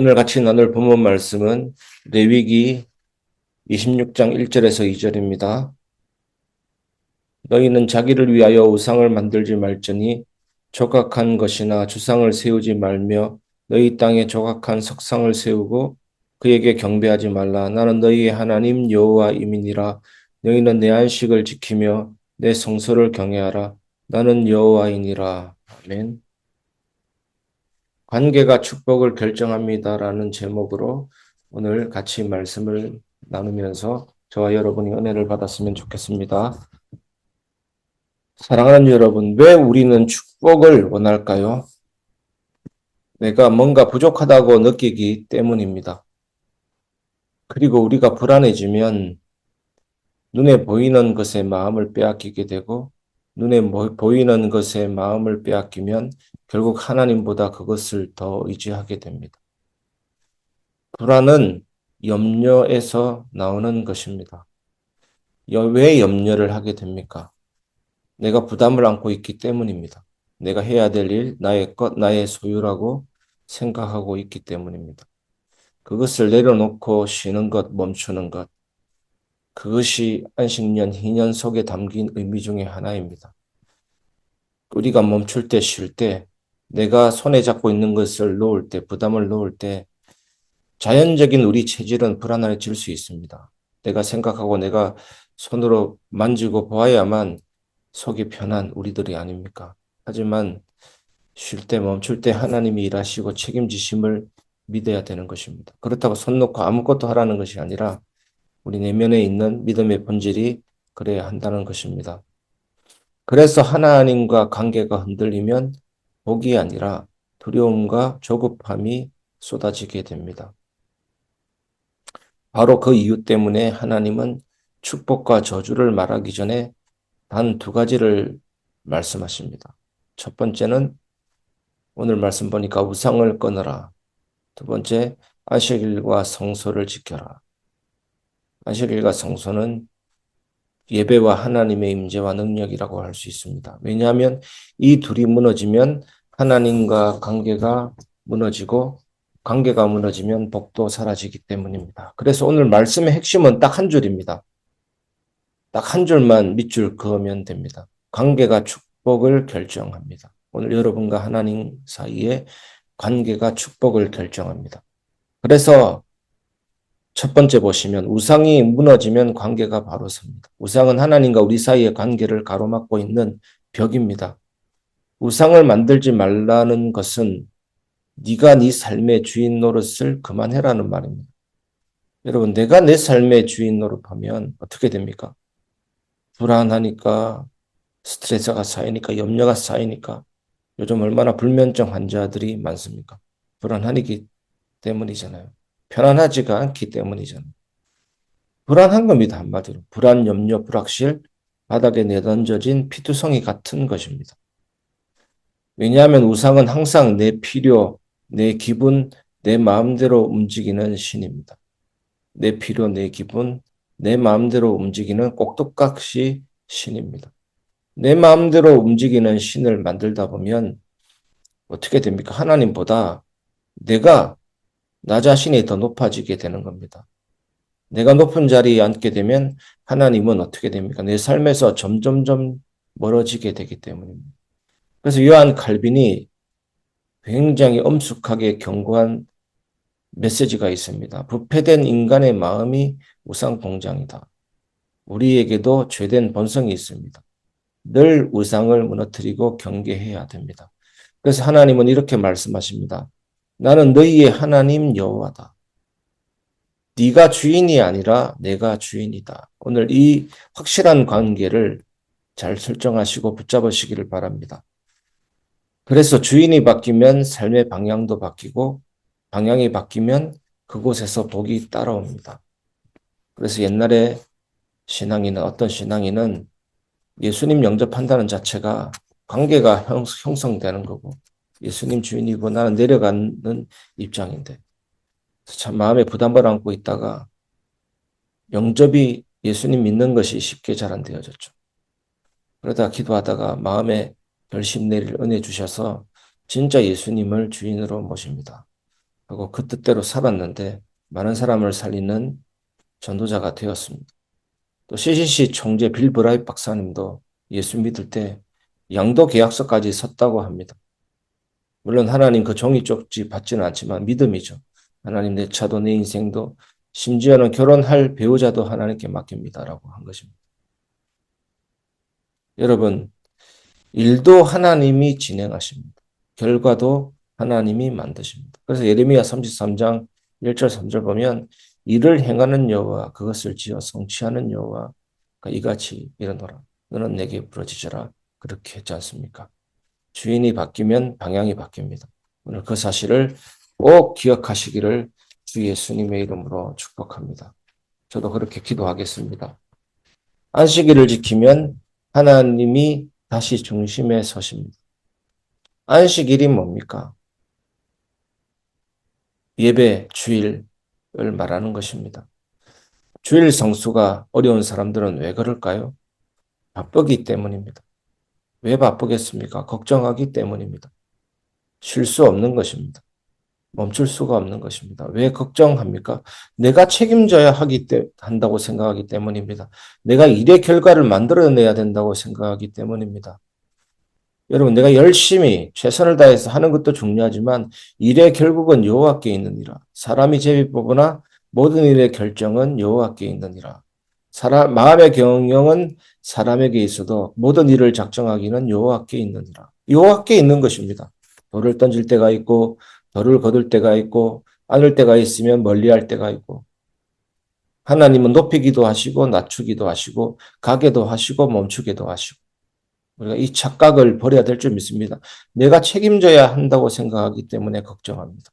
오늘 같이 나눌 본문 말씀은 레위기 26장 1절에서 2절입니다. 너희는 자기를 위하여 우상을 만들지 말지니 조각한 것이나 주상을 세우지 말며 너희 땅에 조각한 석상을 세우고 그에게 경배하지 말라. 나는 너희의 하나님 여호와임이니라. 너희는 내 안식을 지키며 내 성소를 경외하라. 나는 여호와이니라. 아멘. 관계가 축복을 결정합니다라는 제목으로 오늘 같이 말씀을 나누면서 저와 여러분이 은혜를 받았으면 좋겠습니다. 사랑하는 여러분, 왜 우리는 축복을 원할까요? 내가 뭔가 부족하다고 느끼기 때문입니다. 그리고 우리가 불안해지면 눈에 보이는 것에 마음을 빼앗기게 되고 눈에 보이는 것에 마음을 빼앗기면 결국 하나님보다 그것을 더 의지하게 됩니다. 불안은 염려에서 나오는 것입니다. 왜 염려를 하게 됩니까? 내가 부담을 안고 있기 때문입니다. 내가 해야 될 일, 나의 것, 나의 소유라고 생각하고 있기 때문입니다. 그것을 내려놓고 쉬는 것, 멈추는 것, 그것이 안식년, 희년 속에 담긴 의미 중에 하나입니다. 우리가 멈출 때, 쉴 때, 내가 손에 잡고 있는 것을 놓을 때, 부담을 놓을 때, 자연적인 우리 체질은 불안해질 수 있습니다. 내가 생각하고 내가 손으로 만지고 보아야만 속이 편한 우리들이 아닙니까? 하지만 쉴 때 멈출 때 하나님이 일하시고 책임지심을 믿어야 되는 것입니다. 그렇다고 손 놓고 아무것도 하라는 것이 아니라 우리 내면에 있는 믿음의 본질이 그래야 한다는 것입니다. 그래서 하나님과 관계가 흔들리면 복이 아니라 두려움과 조급함이 쏟아지게 됩니다. 바로 그 이유 때문에 하나님은 축복과 저주를 말하기 전에 단 두 가지를 말씀하십니다. 첫 번째는 오늘 말씀 보니까 우상을 끊어라. 두 번째, 안식일과 성소를 지켜라. 안식일과 성소는 예배와 하나님의 임재와 능력이라고 할 수 있습니다. 왜냐하면 이 둘이 무너지면 하나님과 관계가 무너지고 관계가 무너지면 복도 사라지기 때문입니다. 그래서 오늘 말씀의 핵심은 딱 한 줄입니다. 딱 한 줄만 밑줄 그으면 됩니다. 관계가 축복을 결정합니다. 오늘 여러분과 하나님 사이의 관계가 축복을 결정합니다. 그래서 첫 번째 보시면 우상이 무너지면 관계가 바로 섭니다. 우상은 하나님과 우리 사이의 관계를 가로막고 있는 벽입니다. 우상을 만들지 말라는 것은 네가 네 삶의 주인 노릇을 그만해라는 말입니다. 여러분, 내가 내 삶의 주인 노릇하면 어떻게 됩니까? 불안하니까, 스트레스가 쌓이니까, 염려가 쌓이니까 요즘 얼마나 불면증 환자들이 많습니까? 불안하기 때문이잖아요. 편안하지가 않기 때문이잖아요. 불안한 겁니다. 한마디로. 불안, 염려, 불확실, 바닥에 내던져진 피투성이 같은 것입니다. 왜냐하면 우상은 항상 내 필요, 내 기분, 내 마음대로 움직이는 신입니다. 내 필요, 내 기분, 내 마음대로 움직이는 꼭두각시 신입니다. 내 마음대로 움직이는 신을 만들다 보면 어떻게 됩니까? 하나님보다 내가 나 자신이 더 높아지게 되는 겁니다. 내가 높은 자리에 앉게 되면 하나님은 어떻게 됩니까? 내 삶에서 점점점 멀어지게 되기 때문입니다. 그래서 요한 칼빈이 굉장히 엄숙하게 경고한 메시지가 있습니다. 부패된 인간의 마음이 우상 공장이다. 우리에게도 죄된 본성이 있습니다. 늘 우상을 무너뜨리고 경계해야 됩니다. 그래서 하나님은 이렇게 말씀하십니다. 나는 너희의 하나님 여호와다. 네가 주인이 아니라 내가 주인이다. 오늘 이 확실한 관계를 잘 설정하시고 붙잡으시기를 바랍니다. 그래서 주인이 바뀌면 삶의 방향도 바뀌고 방향이 바뀌면 그곳에서 복이 따라옵니다. 그래서 옛날에 신앙인은 어떤 신앙인은 예수님 영접한다는 자체가 관계가 형성되는 거고 예수님 주인이고 나는 내려가는 입장인데 참 마음에 부담을 안고 있다가 영접이 예수님 믿는 것이 쉽게 잘 안 되어졌죠. 그러다 기도하다가 마음에 결심 내릴 은혜 주셔서 진짜 예수님을 주인으로 모십니다. 하고 그 뜻대로 살았는데 많은 사람을 살리는 전도자가 되었습니다. 또 CCC 총재 빌 브라이트 박사님도 예수 믿을 때 양도 계약서까지 섰다고 합니다. 물론 하나님 그 종이 쪽지 받지는 않지만 믿음이죠. 하나님 내 차도 내 인생도 심지어는 결혼할 배우자도 하나님께 맡깁니다라고 한 것입니다. 여러분, 일도 하나님이 진행하십니다. 결과도 하나님이 만드십니다. 그래서 예레미야 33장 1절 3절 보면 이를 행하는 여호와 그것을 지어 성취하는 여호와 이같이 이르노라. 너는 내게 부르짖어라. 그렇게 했지 않습니까? 주인이 바뀌면 방향이 바뀝니다. 오늘 그 사실을 꼭 기억하시기를 주 예수님의 이름으로 축복합니다. 저도 그렇게 기도하겠습니다. 안식일을 지키면 하나님이 다시 중심에 서십니다. 안식일이 뭡니까? 예배, 주일을 말하는 것입니다. 주일 성수가 어려운 사람들은 왜 그럴까요? 바쁘기 때문입니다. 왜 바쁘겠습니까? 걱정하기 때문입니다. 쉴 수 없는 것입니다. 멈출 수가 없는 것입니다. 왜 걱정합니까? 내가 책임져야 한다고 생각하기 때문입니다. 내가 일의 결과를 만들어내야 된다고 생각하기 때문입니다. 여러분, 내가 열심히 최선을 다해서 하는 것도 중요하지만 일의 결국은 여호와께 있느니라. 사람이 제비 뽑으나 모든 일의 결정은 여호와께 있느니라. 마음의 경영은 사람에게 있어도 모든 일을 작정하기는 여호와께 있느니라. 여호와께 있는 것입니다. 돌을 던질 때가 있고 돌을 거둘 때가 있고 안을 때가 있으면 멀리할 때가 있고 하나님은 높이기도 하시고 낮추기도 하시고 가게도 하시고 멈추기도 하시고 우리가 이 착각을 버려야 될 줄 믿습니다. 내가 책임져야 한다고 생각하기 때문에 걱정합니다.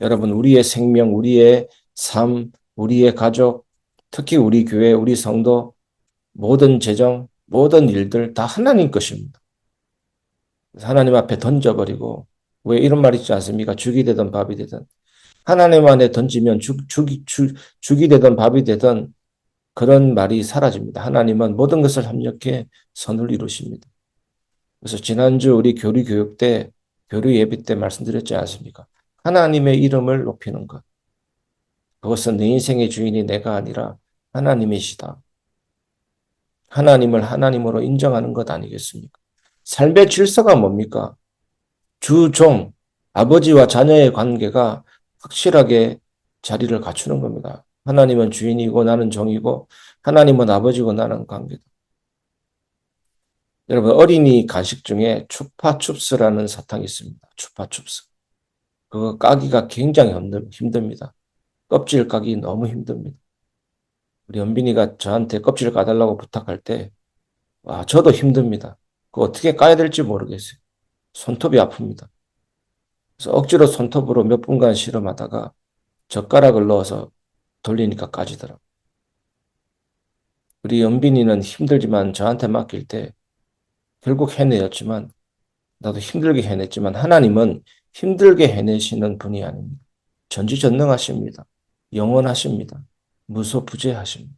여러분, 우리의 생명, 우리의 삶, 우리의 가족, 특히 우리 교회, 우리 성도, 모든 재정, 모든 일들 다 하나님 것입니다. 하나님 앞에 던져버리고 왜 이런 말 있지 않습니까? 죽이 되든 밥이 되든 하나님 안에 던지면 죽이 되든 밥이 되든 그런 말이 사라집니다. 하나님은 모든 것을 합력해 선을 이루십니다. 그래서 지난주 우리 교리 교육 때, 교리 예비 때 말씀드렸지 않습니까? 하나님의 이름을 높이는 것. 그것은 내 인생의 주인이 내가 아니라 하나님이시다. 하나님을 하나님으로 인정하는 것 아니겠습니까? 삶의 질서가 뭡니까? 주종, 아버지와 자녀의 관계가 확실하게 자리를 갖추는 겁니다. 하나님은 주인이고 나는 종이고 하나님은 아버지고 나는 관계다. 여러분, 어린이 간식 중에 추파춥스라는 사탕이 있습니다. 추파춥스. 그거 까기가 굉장히 힘듭니다. 껍질 까기 너무 힘듭니다. 우리 연빈이가 저한테 껍질 까달라고 부탁할 때, 와, 저도 힘듭니다. 그거 어떻게 까야 될지 모르겠어요. 손톱이 아픕니다. 그래서 억지로 손톱으로 몇 분간 실험하다가 젓가락을 넣어서 돌리니까 까지더라고요. 우리 연빈이는 힘들지만 저한테 맡길 때 결국 해내었지만 나도 힘들게 해냈지만 하나님은 힘들게 해내시는 분이 아닙니다. 전지전능하십니다. 영원하십니다. 무소부재하십니다.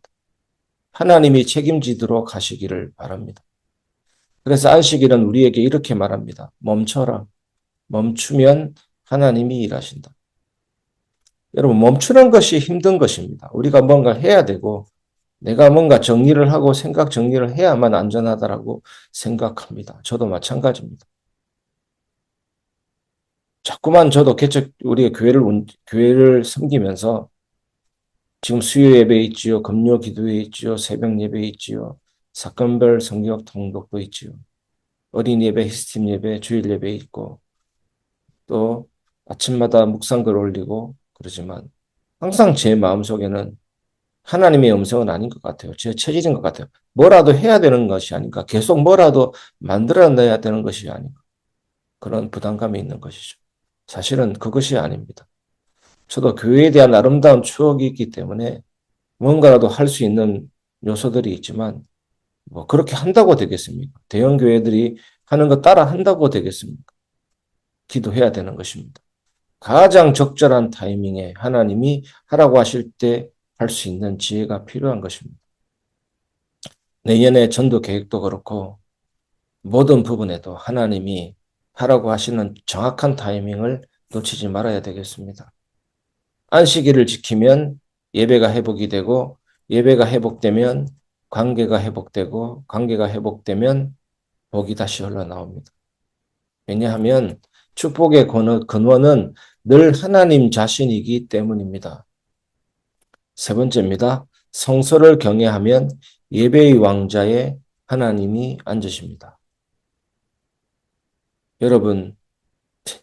하나님이 책임지도록 하시기를 바랍니다. 그래서 안식일은 우리에게 이렇게 말합니다. 멈춰라. 멈추면 하나님이 일하신다. 여러분, 멈추는 것이 힘든 것입니다. 우리가 뭔가 해야 되고 내가 뭔가 정리를 하고 생각 정리를 해야만 안전하다라고 생각합니다. 저도 마찬가지입니다. 자꾸만 저도 우리가 교회를 섬기면서 지금 수요 예배 있지요, 금요 기도회 있지요, 새벽 예배 있지요, 사건별 성경 통독도 있지요, 어린 예배, 히스팀 예배, 주일 예배 있고, 또 아침마다 묵상글 올리고 그러지만 항상 제 마음속에는 하나님의 음성은 아닌 것 같아요. 제 체질인 것 같아요. 뭐라도 해야 되는 것이 아닌가, 계속 뭐라도 만들어내야 되는 것이 아닌가, 그런 부담감이 있는 것이죠. 사실은 그것이 아닙니다. 저도 교회에 대한 아름다운 추억이 있기 때문에 뭔가라도 할 수 있는 요소들이 있지만 뭐 그렇게 한다고 되겠습니까? 대형 교회들이 하는 거 따라 한다고 되겠습니까? 기도해야 되는 것입니다. 가장 적절한 타이밍에 하나님이 하라고 하실 때 할 수 있는 지혜가 필요한 것입니다. 내년에 전도 계획도 그렇고 모든 부분에도 하나님이 하라고 하시는 정확한 타이밍을 놓치지 말아야 되겠습니다. 안식일을 지키면 예배가 회복이 되고 예배가 회복되면 관계가 회복되고 관계가 회복되면 복이 다시 흘러나옵니다. 왜냐하면 축복의 근원은 늘 하나님 자신이기 때문입니다. 세 번째입니다. 성소를 경외하면 예배의 왕자에 하나님이 앉으십니다. 여러분,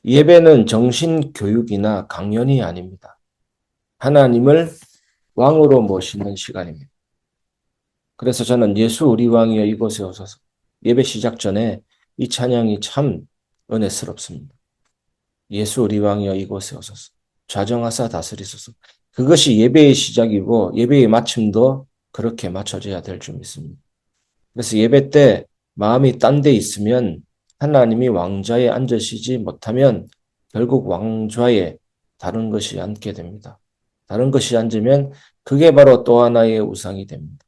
예배는 정신교육이나 강연이 아닙니다. 하나님을 왕으로 모시는 시간입니다. 그래서 저는 예수 우리 왕이여 이곳에 오소서 예배 시작 전에 이 찬양이 참 은혜스럽습니다. 예수 우리 왕이여 이곳에 오소서 좌정하사 다스리소서. 그것이 예배의 시작이고 예배의 마침도 그렇게 맞춰져야 될 줄 믿습니다. 그래서 예배 때 마음이 딴 데 있으면 하나님이 왕좌에 앉으시지 못하면 결국 왕좌에 다른 것이 앉게 됩니다. 다른 것이 앉으면 그게 바로 또 하나의 우상이 됩니다.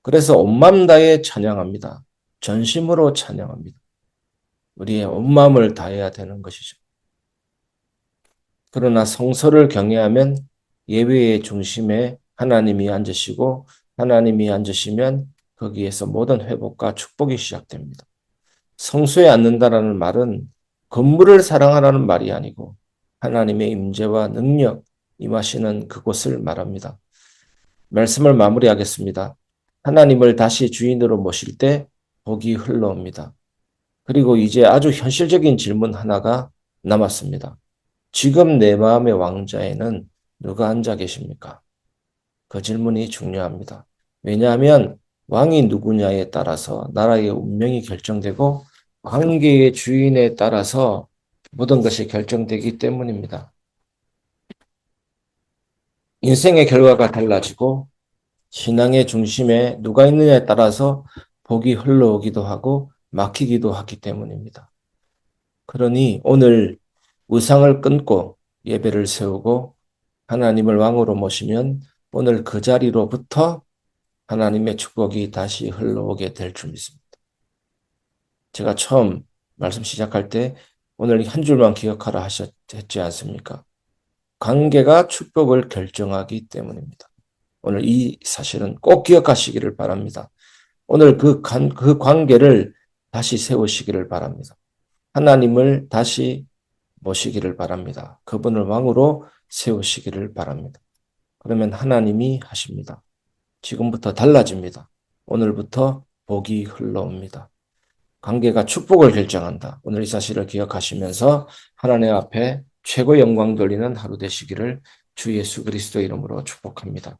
그래서 온 마음 다해 찬양합니다. 전심으로 찬양합니다. 우리의 온 마음을 다해야 되는 것이죠. 그러나 성서를 경외하면 예배의 중심에 하나님이 앉으시고 하나님이 앉으시면 거기에서 모든 회복과 축복이 시작됩니다. 성소에 앉는다라는 말은 건물을 사랑하라는 말이 아니고 하나님의 임재와 능력 임하시는 그곳을 말합니다. 말씀을 마무리하겠습니다. 하나님을 다시 주인으로 모실 때 복이 흘러옵니다. 그리고 이제 아주 현실적인 질문 하나가 남았습니다. 지금 내 마음의 왕좌에는 누가 앉아 계십니까? 그 질문이 중요합니다. 왜냐하면 왕이 누구냐에 따라서 나라의 운명이 결정되고 관계의 주인에 따라서 모든 것이 결정되기 때문입니다. 인생의 결과가 달라지고 신앙의 중심에 누가 있느냐에 따라서 복이 흘러오기도 하고 막히기도 하기 때문입니다. 그러니 오늘 우상을 끊고 예배를 세우고 하나님을 왕으로 모시면 오늘 그 자리로부터 하나님의 축복이 다시 흘러오게 될 줄 믿습니다. 제가 처음 말씀 시작할 때 오늘 한 줄만 기억하라 하셨지 않습니까? 관계가 축복을 결정하기 때문입니다. 오늘 이 사실은 꼭 기억하시기를 바랍니다. 오늘 그 관계를 다시 세우시기를 바랍니다. 하나님을 다시 모시기를 바랍니다. 그분을 왕으로 세우시기를 바랍니다. 그러면 하나님이 하십니다. 지금부터 달라집니다. 오늘부터 복이 흘러옵니다. 관계가 축복을 결정한다. 오늘 이 사실을 기억하시면서 하나님 앞에 최고 영광 돌리는 하루 되시기를 주 예수 그리스도 이름으로 축복합니다.